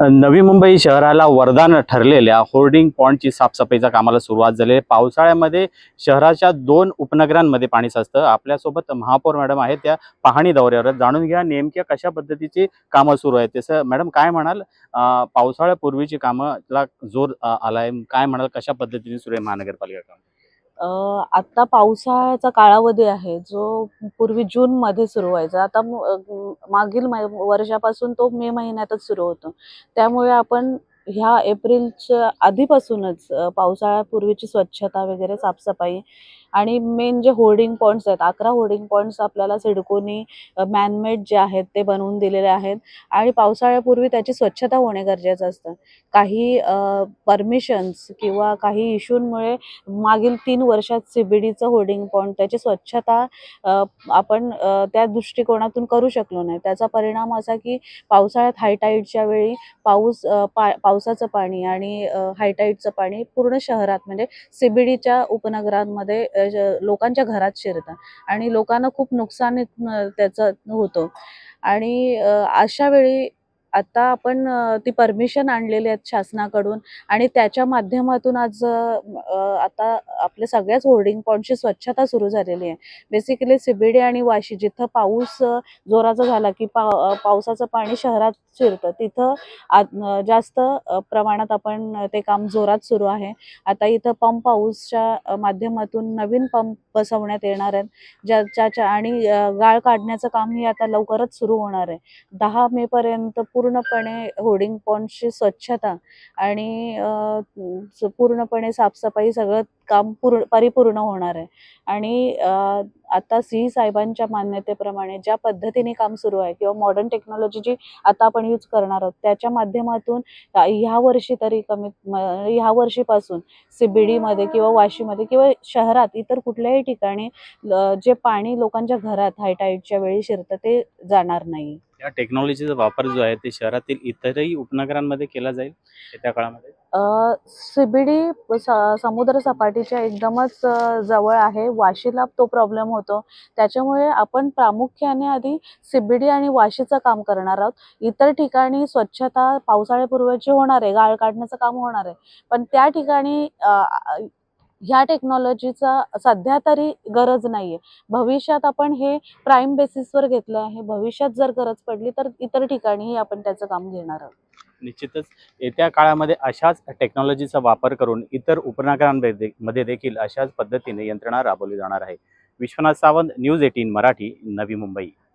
नवी मुंबई शहराला वरदान ठरलेल्या होर्डिंग पॉइंटची साफसफाईच्या कामाला सुरुवात झाली आहे। पावसाळ्यामध्ये शहराच्या 2 उपनगरांमध्ये पाणी साचतं। आपल्यासोबत महापौर मॅडम आहेत, त्या पाहणी दौऱ्यावर आहेत। जाणून घ्या नेमक्या कशा पद्धतीची कामं सुरू आहेत। तसं मॅडम काय म्हणाल, पावसाळ्यापूर्वीची कामाला जोर आलाय, काय म्हणाल, कशा पद्धतीने सुरू आहे महानगरपालिका काम? आता पावसाळ्याचा कालावधी आहे, जो पूर्वी जूनमध्ये सुरू व्हायचा. आता मागील वर्षापासून तो मे महिन्यातच सुरू होतो. त्यामुळे आपण ह्या एप्रिलच्या आधीपासूनच पावसाळ्यापूर्वीची स्वच्छता वगैरे साफसफाई आणि मेन जे होर्डिंग पॉइंट्स आहेत, 11 होर्डिंग पॉइंट्स आपल्याला सिडकोनी मॅनमेड जे आहेत ते बनवून दिलेले आहेत आणि पावसाळ्यापूर्वी त्याची स्वच्छता होणे गरजेचं असतं. काही परमिशन्स किंवा काही इश्यूंमुळे मागील 3 वर्षात CBDचं होर्डिंग पॉइंट त्याची स्वच्छता आपण त्या दृष्टिकोनातून करू शकलो नाही. त्याचा परिणाम असा की पावसाळ्यात हाय टाईडच्या वेळी पावसाचं पाणी आणि हाय टाईडचं पाणी पूर्ण शहरात म्हणजे CBDच्या उपनगरांमध्ये लोकांच्या घरात शिरतं आणि लोकांना खूप नुकसान त्याचं होतं आणि अशा वेळी आता आपण ती परमिशन आणलेली आहेत शासनाकडून आणि त्याच्या माध्यमातून आज आता आपल्या सगळ्याच होर्डिंग पॉइंटची स्वच्छता सुरू झालेली आहे. बेसिकली CBD आणि वाशी जिथं पाऊस जोराचा झाला की पावसाचं पाणी शहरात शिरतं, तिथं जास्त प्रमाणात आपण ते काम जोरात सुरू आहे. आता इथं पंप हाऊसच्या माध्यमातून नवीन पंप बसवण्यात येणार आहेत, ज्याच्या आणि गाळ काढण्याचं कामही आता लवकरच सुरू होणार आहे. 10 मे पर्यंत पूर्णपणे होर्डिंग पॉइंटची स्वच्छता आणि पूर्णपणे साफसफाई सगळं काम परिपूर्ण होणार आहे आणि आता CE साहेबांच्या मान्यतेप्रमाणे ज्या पद्धतीने काम सुरू आहे किंवा मॉडर्न टेक्नॉलॉजी जी आता आपण यूज करणार आहोत, त्याच्या माध्यमातून ह्या वर्षी तरी ह्या वर्षीपासून CBDमध्ये किंवा वाशीमध्ये किंवा शहरात इतर कुठल्याही ठिकाणी जे पाणी लोकांच्या घरात हाय टाईडच्या वेळी शिरतं ते जाणार नाही. या टेक्नॉलॉजीचा वापर जो आहे ते शहरातील इतरही उपनगरांमध्ये केला जाईल येत्या काळामध्ये? CBD समुद्र सपाटीच्या एकदमच जवळ आहे. वाशीला तो प्रॉब्लेम होतो. त्याच्यामुळे आपण प्रामुख्याने आधी CBD आणि वाशीचं काम करणार आहोत. इतर ठिकाणी स्वच्छता पावसाळ्यापूर्वीची होणार आहे, गाळ काढण्याचं काम होणार आहे. पण त्या ठिकाणी ह्या टेक्नॉलॉजीचा सध्या तरी गरज नाहीये. भविष्यात आपण हे प्राईम बेसिसवर घेतलं आहे. भविष्यात जर गरज पडली तर इतर ठिकाणीही आपण त्याचं काम घेणार आहोत. निश्चितच येत्या काळामध्ये अशाच टेक्नॉलॉजीचा वापर करून इतर उपनगरांमध्ये देखील अशाच पद्धतीने यंत्रणा राबवली जाणार आहे। विश्वनाथ सावंत, न्यूज 18 मराठी, नवी मुंबई।